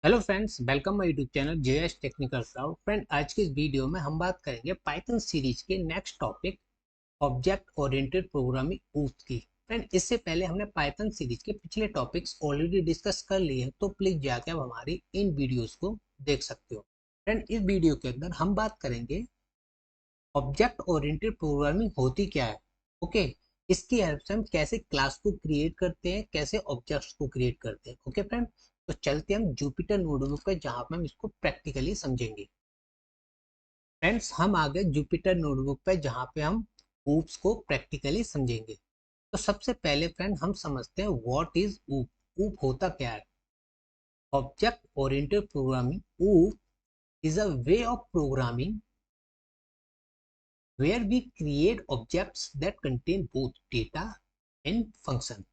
Hello friends, welcome my YouTube channel JS technical cloud. Friend, आज के इस video में हम बात करेंगे पाइथन सीरीज के next topic object oriented programming oops की। फ्रेंड, इससे पहले हमने पाइथन सीरीज के पिछले टॉपिक्स ऑलरेडी डिस्कस कर लिए हैं, तो प्लीज जाके आप हमारी इन वीडियोस को देख सकते हो। फ्रेंड, इस वीडियो के अंदर हम बात करेंगे ऑब्जेक्ट ओरिएंटेड प्रोग्रामिंग होती क्या है। ओके, इसकी हेल्प से हम कैसे क्लास को क्रिएट करते हैं, कैसे ऑब्जेक्ट्स को क्रिएट करते हैं। ओके फ्रेंड, तो चलते हैं हम जुपिटर नोटबुक पे, जहां पे हम इसको प्रैक्टिकली समझेंगे। फ्रेंड्स, हम आ गए जुपिटर नोटबुक पे, जहां पे हम ऊप्स को प्रैक्टिकली समझेंगे। तो सबसे पहले फ्रेंड हम समझते हैं व्हाट इज ऊप। ऊप होता क्या है? ऑब्जेक्ट ओरिएंटेड प्रोग्रामिंग ऊप is a way of programming where we create objects that contain both data and function।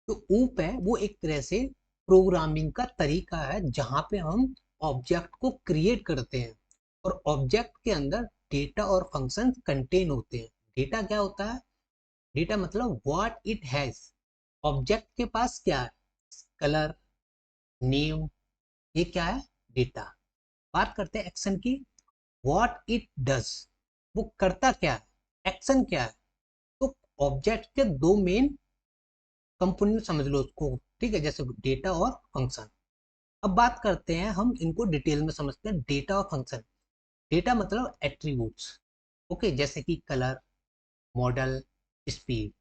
तो ऊप है वो एक तरह से प्रोग्रामिंग का तरीका है जहां पे हम ऑब्जेक्ट को क्रिएट करते हैं और ऑब्जेक्ट के अंदर डेटा और फंक्शन कंटेन होते हैं। डेटा क्या होता है? डेटा मतलब व्हाट इट हैज। ऑब्जेक्ट के पास क्या है? कलर, नेम, ये क्या है? डेटा। बात करते हैं एक्शन की। व्हाट इट डज, वो करता क्या है, एक्शन क्या है। तो ऑब्जेक्ट के दो मेन कंपोनेंट समझ लो उसको, ठीक है, जैसे डेटा और फंक्शन। अब बात करते हैं, हम इनको डिटेल में समझते हैं, डेटा और फंक्शन। डेटा मतलब एट्रीब्यूट्स। ओके, जैसे कि कलर, मॉडल, स्पीड,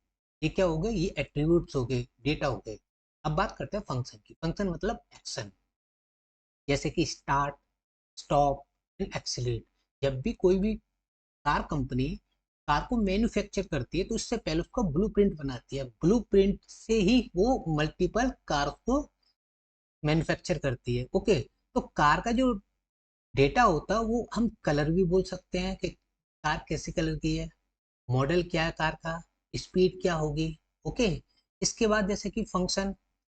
ये क्या हो गए? ये एट्रीब्यूट्स हो गए, डेटा हो गए। अब बात करते हैं फंक्शन की। फंक्शन मतलब एक्शन, जैसे कि स्टार्ट, स्टॉप एंड एक्सीलरेट। जब भी कोई भी कार कंपनी कार को मैन्युफैक्चर करती है तो उससे पहले उसका ब्लूप्रिंट बनाती है। ब्लूप्रिंट से ही वो मल्टीपल कार को मैन्युफैक्चर करती है। ओके, तो कार का जो डेटा होता है वो हम कलर भी बोल सकते हैं कि कार कैसे कलर की है, मॉडल क्या है कार का, स्पीड क्या होगी। ओके, इसके बाद जैसे कि फंक्शन,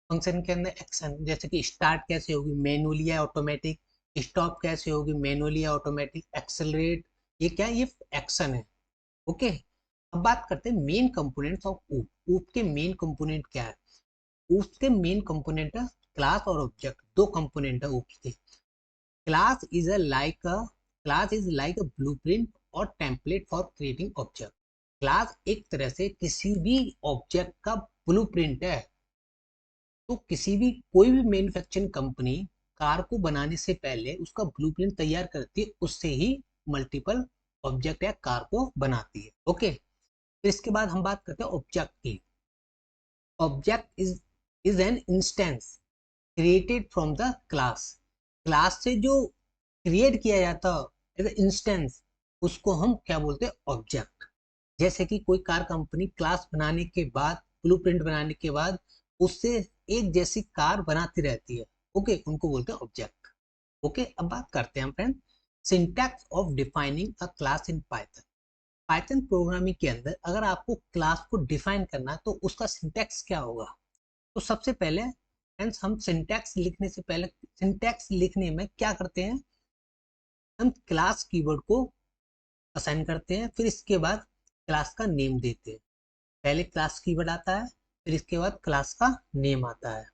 फंक्शन के अंदर एक्शन, जैसे कि स्टार्ट कैसे होगी, मैनुअली या ऑटोमेटिक, स्टॉप कैसे होगी, मैनुअली या ऑटोमेटिक, एक्सेलरेट, ये क्या है? ये एक्शन है। ओके, अब बात करते हैं मेन कंपोनेंट्स ऑफ ऊप। ऊप के मेन कंपोनेंट क्या है? ऊप के मेन कंपोनेंट है क्लास और ऑब्जेक्ट। दो कंपोनेंट है ऊप के। Class is a like a class is like a blueprint और template for creating object. Class एक तरह से किसी भी ऑब्जेक्ट का ब्लूप्रिंट है। तो किसी भी कोई भी मैन्युफैक्चरिंग कंपनी कार को बनाने से पहले उसका ब्लूप्रिंट तैयार करती है, उससे ही मल्टीपल ऑब्जेक्ट या कार को बनाती है। ओके, तो इसके बाद हम बात करते हैं ऑब्जेक्ट की। Object is an instance created from the class. Class से जो क्रिएट किया जाता है एज इंस्टेंस, उसको हम क्या बोलते हैं? ऑब्जेक्ट। जैसे कि कोई कार कंपनी क्लास बनाने के बाद, ब्लूप्रिंट बनाने के बाद उससे एक जैसी कार बनाती रहती है। ओके, उनको बोलते हैं ऑब्जेक्ट। ओके, अब बात करते हैं हम friend syntax of defining a class in Python. Python programming के अंदर अगर आपको क्लास को डिफाइन करना है तो उसका सिंटैक्स क्या होगा? तो सबसे पहले फ्रेंड्स, हम सिंटैक्स लिखने से पहले, सिंटैक्स लिखने में क्या करते हैं? हम क्लास कीवर्ड को असाइन करते हैं, फिर इसके बाद क्लास का नेम देते हैं। पहले क्लास कीवर्ड आता है, फिर इसके बाद क्लास का नेम आता है।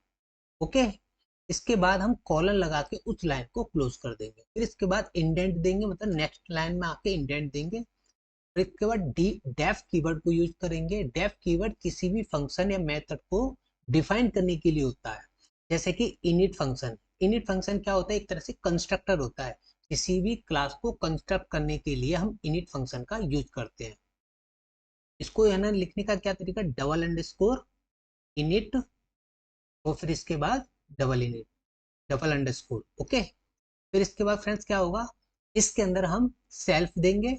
ओके, इसके बाद हम कॉलन लगा के उस लाइन को क्लोज कर देंगे, फिर इसके बाद इंडेंट देंगे, मतलब नेक्स्ट लाइन में आके इंडेंट देंगे। फिर इसके बाद डेफ कीवर्ड को यूज करेंगे। डेफ कीवर्ड किसी भी फंक्शन या मेथड को डिफाइन करने के लिए होता है। जैसे कि इनिट फंक्शन। इनिट फंक्शन क्या होता है? एक तरह से कंस्ट्रक्टर होता है। किसी भी क्लास को कंस्ट्रक्ट करने के लिए हम इनिट फंक्शन का यूज करते हैं। इसको है ना लिखने का क्या तरीका? डबल अंडरस्कोर इनिट और फिर इसके बाद double init, double underscore. Okay, फिर इसके बाद फ्रेंड्स क्या होगा? इसके अंदर हम सेल्फ देंगे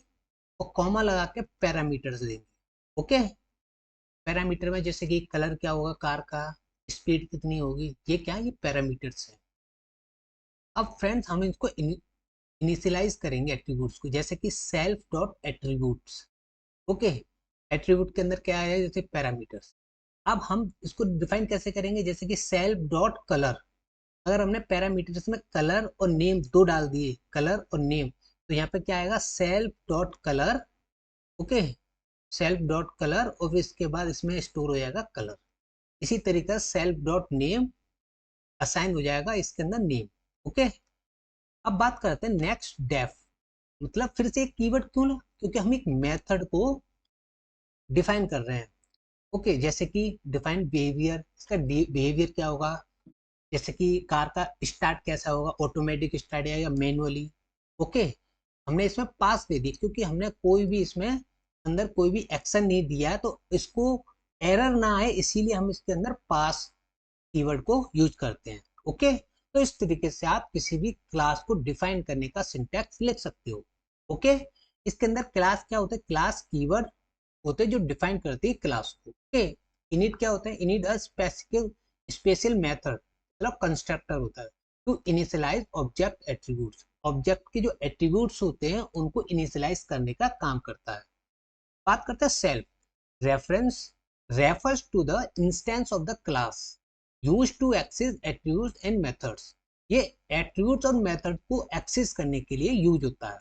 और कॉमा लगा के पैरामीटर्स देंगे। ओके, पैरामीटर में जैसे कि कलर क्या होगा कार का, स्पीड कितनी होगी, ये क्या है? ये पैरामीटर्स है। अब फ्रेंड्स हम इसको इनिशियलाइज करेंगे एट्रीब्यूट्स को, जैसे कि self dot attributes. Okay, attribute के अंदर क्या है? जैसे पैरामीटर्स। अब हम इसको डिफाइन कैसे करेंगे? जैसे कि सेल्फ डॉट कलर। अगर हमने पैरामीटर्स में कलर और नेम दो डाल दिए, कलर और नेम, तो यहाँ पे क्या आएगा? Self dot colour. Okay, self dot colour और फिर इसके बाद इसमें स्टोर हो जाएगा कलर। इसी तरीके सेल्फ डॉट नेम असाइन हो जाएगा इसके अंदर नेम। ओके, अब बात करते हैं नेक्स्ट डेफ। मतलब फिर से एक कीवर्ड क्यों ना, क्योंकि हम एक मेथड को डिफाइन कर रहे हैं। ओके, जैसे कि डिफाइन बिहेवियर, इसका बिहेवियर क्या होगा, जैसे कि कार का स्टार्ट कैसा होगा, ऑटोमेटिक स्टार्ट या मैनुअली। ओके, हमने इसमें पास दे दी क्योंकि हमने कोई भी इसमें अंदर कोई भी एक्शन नहीं दिया है, तो इसको एरर ना आए इसीलिए हम इसके अंदर पास कीवर्ड को यूज करते हैं। ओके, तो इस तरीके से आप किसी भी क्लास को डिफाइन करने का सिंटैक्स लिख सकते हो। ओके, इसके अंदर क्लास क्या होता है, क्लास कीवर्ड होते हैं जो डिफाइन करती है क्लास को। ओके, इनिट क्या होता है, इनिट अ स्पेशल मेथड, मतलब कंस्ट्रक्टर होता है to initialise object attributes. Object के जो एट्रीब्यूट्स होते हैं उनको इनिशियलाइज करने का काम करता है। बात करते हैं self. Reference refers to the instance of the class used to access attributes and methods। ये attributes और methods को access करने के लिए यूज होता है।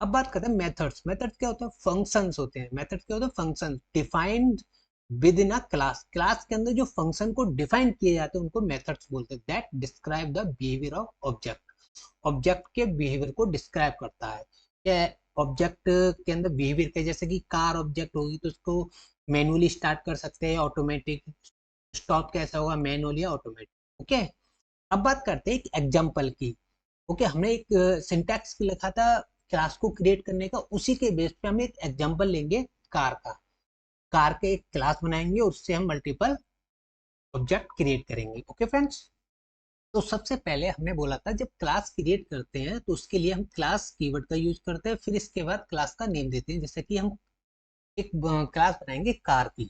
अब बात करते हैं मेथड्स। मेथड्स क्या होते हैं, फंक्शंस होते हैं। मेथड्स क्या होते हैं, function defined with in a class. Class के अंदर जो फंक्शन को डिफाइन किए जाते हैं उनको मेथड्स बोलते हैं। That describe the behaviour of object. Object के बिहेवियर को डिस्क्राइब करता है। ऑब्जेक्ट के अंदर बिहेवियर के, जैसे कि कार ऑब्जेक्ट होगी तो उसको मैनुअली स्टार्ट कर सकते हैं, ऑटोमेटिक स्टॉप कैसा होगा, मैनुअल या ऑटोमेटिक। ओके, अब बात करते हैं एक एग्जांपल की। ओके, हमने एक सिंटैक्स लिखा था क्लास को क्रिएट करने का, उसी के बेस पे हम एक एग्जांपल लेंगे कार का। कार के एक क्लास बनाएंगे, उससे हम मल्टीपल ऑब्जेक्ट क्रिएट करेंगे। ओके फ्रेंड्स, तो सबसे पहले हमने बोला था जब क्लास क्रिएट करते हैं तो उसके लिए हम क्लास कीवर्ड का यूज करते हैं, फिर इसके बाद क्लास का नेम देते हैं। जैसे कि हम एक क्लास बनाएंगे कार की,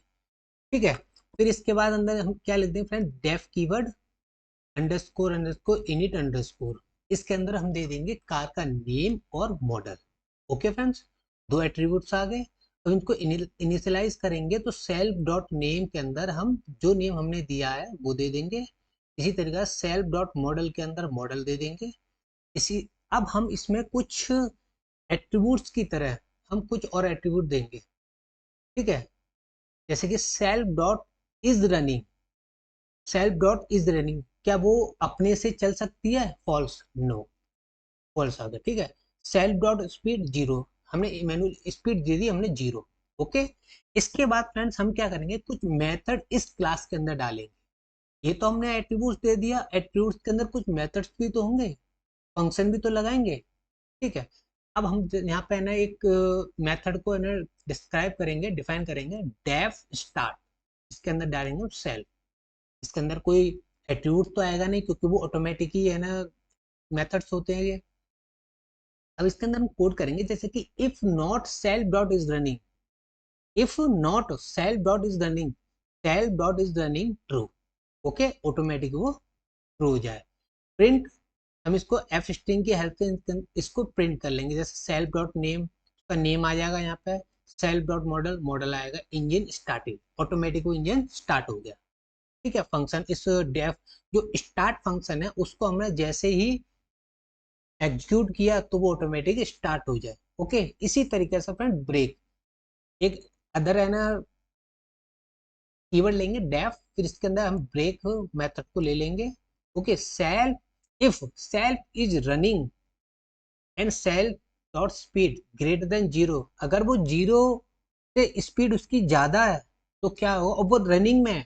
ठीक है। फिर इसके बाद अंदर हम क्या लिखते हैं friend, def keyword underscore underscore init underscore. इसके अंदर हम दे देंगे कार का नेम और मॉडल। ओके फ्रेंड्स, दो एट्रीब्यूट्स आ गए। अब इनको इनिशियलाइज करेंगे तो सेल्फ डॉट नेम के अंदर हम जो नेम हमने दिया है वो दे देंगे। इसी तरीके से सेल्फ डॉट मॉडल के अंदर मॉडल दे देंगे। इसी अब हम इसमें कुछ एट्रीब्यूट्स की तरह हम कुछ और एट्रीब्यूट देंगे, ठीक है। जैसे कि self dot is running. Self dot is running, क्या वो अपने से चल सकती है, फॉल्स, नो, फॉल्स आ गया, ठीक है। सेल्फ डॉट स्पीड जीरो, हमने मैनुअल स्पीड दे दी हमने जीरो। ओके, इसके बाद फ्रेंड्स हम क्या करेंगे, कुछ मेथड इस क्लास के अंदर डालेंगे। ये तो हमने एट्रीब्यूट्स दे दिया, एट्रीब्यूट्स के अंदर कुछ मेथड्स भी तो होंगे, फंक्शन भी तो लगाएंगे, ठीक है। अब हम यहाँ पे ना एक मेथड को ना डिस्क्राइब करेंगे, डिफाइन करेंगे, डेफ स्टार्ट। इसके अंदर डालेंगे सेल्फ। इसके अंदर कोई एट्रीब्यूट तो आएगा नहीं क्योंकि वो ऑटोमेटिक ही है ना, मेथड्स होते हैं ये। अब इसके अंदर हम कोड करेंगे जैसे कि if not self dot is running, if not self dot is running, self dot is running true. Okay, automatic वो ट्रू हो जाए। प्रिंट, हम इसको एफ स्ट्रिंग की हेल्प से इसको प्रिंट कर लेंगे। जैसे सेल्फ डॉट नेम का नेम आ जाएगा यहाँ पे, सेल्फ डॉट मॉडल मॉडल आएगा, इंजन स्टार्टिंग, ऑटोमेटिक वो इंजन स्टार्ट हो गया, ठीक है। फंक्शन इस डेफ जो स्टार्ट फंक्शन है उसको हमने जैसे ही एग्जीक्यूट किया तो वो ऑटोमेटिक स्टार्ट हो जाए। ओके, इसी तरीके से फ्रेंड ब्रेक, एक अदर है ना कीवर्ड लेंगे डेफ, फिर इसके अंदर हम ब्रेक मेथड को ले लेंगे। Okay, self if self is running and self dot speed greater than zero, अगर वो जीरो से स्पीड उसकी ज्यादा है तो क्या हो, और वो रनिंग में है,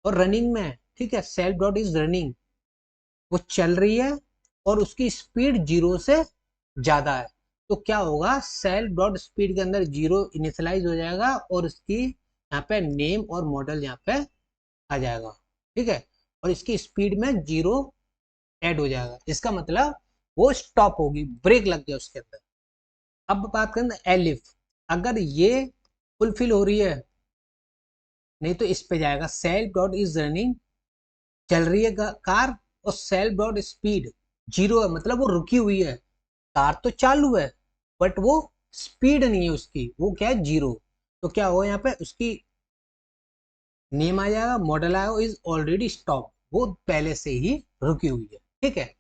और रनिंग में है, ठीक है, सेल्फ डॉट इज रनिंग, वो चल रही है और उसकी स्पीड जीरो से ज्यादा है, तो क्या होगा, सेल्फ डॉट स्पीड के अंदर जीरो इनिशियलाइज हो जाएगा और उसकी यहाँ पे नेम और मॉडल यहाँ पे आ जाएगा, ठीक है। और इसकी स्पीड में जीरो ऐड हो जाएगा, इसका मतलब वो स्टॉप होगी, ब्रेक लग गया उसके अंदर। अब बात करें एलिफ, अगर ये फुलफिल हो रही है, नहीं तो इस पे जाएगा सेल्फ डॉट इज रनिंग, चल रही है कार, और सेल्फ डॉट स्पीड जीरो है, मतलब वो रुकी हुई है। कार तो चालू है बट वो स्पीड नहीं है उसकी, वो क्या है, जीरो। तो क्या होगा, यहाँ पे उसकी नेम आ जाएगा, मॉडल आएगा, इज ऑलरेडी स्टॉप, वो पहले से ही रुकी हुई है, ठीक है।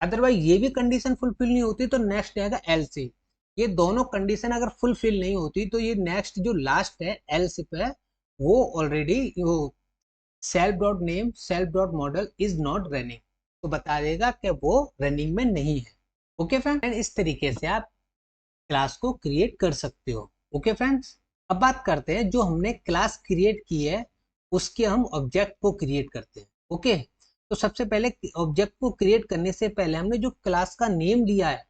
अदरवाइज ये भी कंडीशन फुलफिल नहीं होती तो नेक्स्ट आएगा एल से। ये दोनों कंडीशन अगर फुलफिल नहीं होती तो ये नेक्स्ट जो लास्ट है एल से पे, वो ऑलरेडी वो self dot name self dot model is not running, तो बता देगा कि वो रनिंग में नहीं है। ओके फ्रेंड, इस तरीके से आप क्लास को क्रिएट कर सकते हो। ओके फ्रेंड्स, अब बात करते हैं जो हमने क्लास क्रिएट की है उसके हम ऑब्जेक्ट को क्रिएट करते हैं। ओके, तो सबसे पहले ऑब्जेक्ट को क्रिएट करने से पहले हमने जो क्लास का नेम लिया है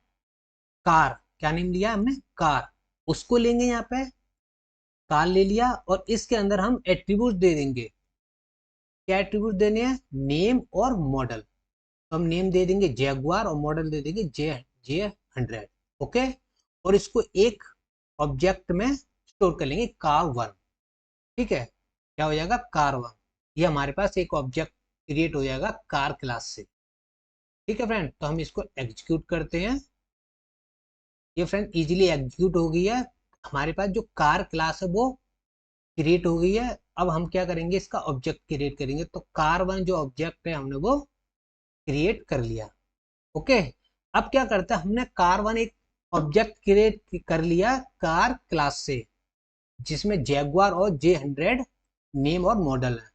कार, क्या नेम लिया हमने कार, उसको लेंगे यहाँ पे कार ले लिया और इसके अंदर हम एट्रीब्यूट दे देंगे। क्या एट्रीब्यूट देने हैं, नेम और मॉडल। तो हम नेम दे देंगे जैगुआर और मॉडल दे देंगे J100। ओके, और इसको एक ऑब्जेक्ट में स्टोर कर लेंगे car1। ठीक है, क्या हो जाएगा car1, ये हमारे पास एक ऑब्जेक्ट क्रिएट हो जाएगा कार क्लास से। ठीक है फ्रेंड, तो हम इसको एग्जीक्यूट करते हैं। ये फ्रेंड इजीली एग्जीक्यूट हो गई है, हमारे पास जो कार क्लास है वो क्रिएट हो गई है। अब हम क्या करेंगे, इसका ऑब्जेक्ट क्रिएट करेंगे। तो car1 जो ऑब्जेक्ट है हमने वो क्रिएट कर लिया। ओके, अब क्या करते हैं, हमने car1 एक ऑब्जेक्ट क्रिएट कर लिया कार क्लास से जिसमें जैगुआर और J100 नेम और मॉडल है।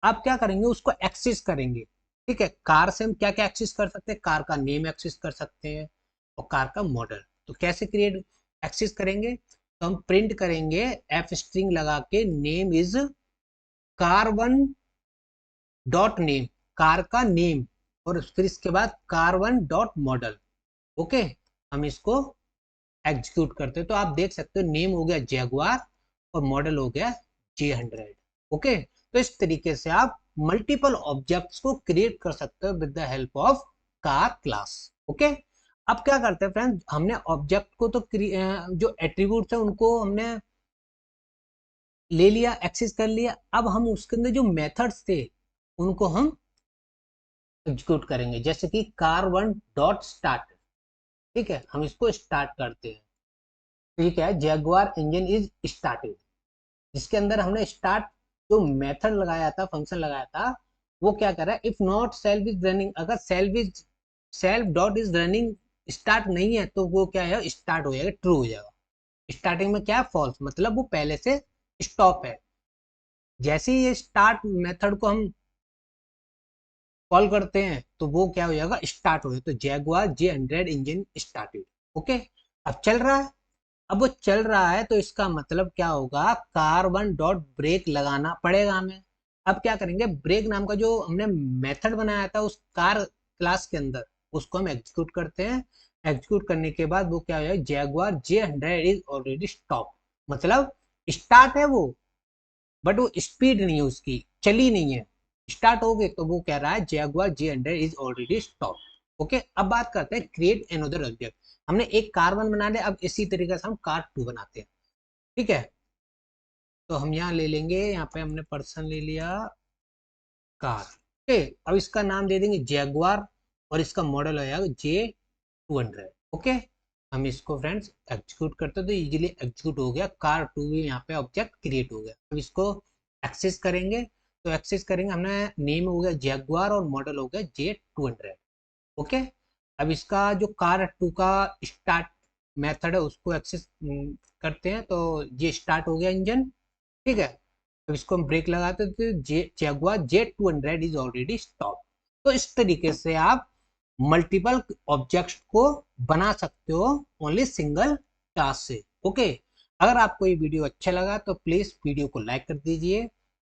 अब क्या करेंगे, उसको एक्सेस करेंगे। ठीक है, कार से हम क्या क्या एक्सेस कर सकते हैं, कार का नेम एक्सेस कर सकते हैं और कार का मॉडल। तो कैसे क्रिएट एक्सेस करेंगे, तो हम प्रिंट करेंगे एफ स्ट्रिंग लगा के name is car1 dot name, car का नेम, और फिर इसके बाद car1 डॉट मॉडल। ओके, हम इसको एग्जीक्यूट करते हैं तो आप देख सकते हो नेम हो गया जैगुआर और मॉडल हो गया J100। ओके, तो इस तरीके से आप मल्टीपल ऑब्जेक्ट्स को क्रिएट कर सकते हो with the help of car class. Okay, अब क्या करते हैं फ्रेंड्स, हमने ऑब्जेक्ट को तो जो एट्रीब्यूट्स है उनको हमने ले लिया, एक्सेस कर लिया। अब हम उसके अंदर जो मेथड्स थे उनको हम एग्जीक्यूट करेंगे, जैसे कि car1 डॉट स्टार्ट। ठीक है, हम इसको स्टार्ट करते हैं। ठीक है, जैगुआर इंजन इज स्टार्टेड, जिसके अंदर हमने स्टार्ट जो मेथड लगाया था, फंक्शन लगाया था, वो क्या कर रहा है, if not self is running, अगर self dot is running start नहीं है तो वो क्या है, स्टार्ट हो जाएगा, ट्रू हो जाएगा। स्टार्टिंग में क्या है, फॉल्स, मतलब वो पहले से स्टॉप है। जैसे ही ये स्टार्ट मेथड को हम कॉल करते हैं तो वो क्या हो जाएगा, स्टार्ट हो जाएगा। तो Jaguar J100 engine started. Okay, अब चल रहा है। अब वो चल रहा है तो इसका मतलब क्या होगा, car1 डॉट ब्रेक लगाना पड़ेगा हमें। अब क्या करेंगे, ब्रेक नाम का जो हमने मेथड बनाया था उस कार क्लास के अंदर, उसको हम एग्जीक्यूट करते हैं। एग्जीक्यूट करने के बाद वो क्या हो जाएगा, Jaguar J100 is already stop, मतलब स्टार्ट है वो, बट वो स्पीड नहीं है उसकी, चली नहीं है। स्टार्ट हो गई तो वो कह रहा है Jaguar J100 is already stop. Okay, अब बात करते हैं क्रिएट एनदर ऑब्जेक्ट। हमने एक car1 बना लिया, अब इसी तरीके से हम car2 बनाते हैं। ठीक है, तो हम यहाँ ले लेंगे, यहाँ पे हमने पर्सन ले लिया कार। ओके, अब इसका नाम दे देंगे जैगुआर और इसका मॉडल हो जाएगा J200। ओके, हम इसको फ्रेंड्स एग्जीक्यूट करते हैं तो इजीली एग्जीक्यूट हो गया, car2 भी यहाँ पे ऑब्जेक्ट क्रिएट हो गया। अब इसको एक्सेस करेंगे, तो एक्सेस करेंगे, हमने नेम हो गया जैगुआर और मॉडल हो गया J200। ओके, अब इसका जो car2 का स्टार्ट मेथड है उसको एक्सेस करते हैं, तो ये स्टार्ट हो गया इंजन। ठीक है, अब इसको हम ब्रेक लगाते हैं तो Jaguar J200 is already stop. तो इस तरीके से आप मल्टीपल ऑब्जेक्ट्स को बना सकते हो ओनली सिंगल क्लास से। ओके, अगर आपको ये वीडियो अच्छा लगा तो प्लीज वीडियो को लाइक कर दीजिए,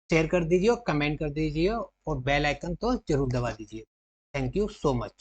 शेयर कर दीजिए और कमेंट कर दीजिए और बेल आइकन तो जरूर दबा दीजिए। Thank you so much.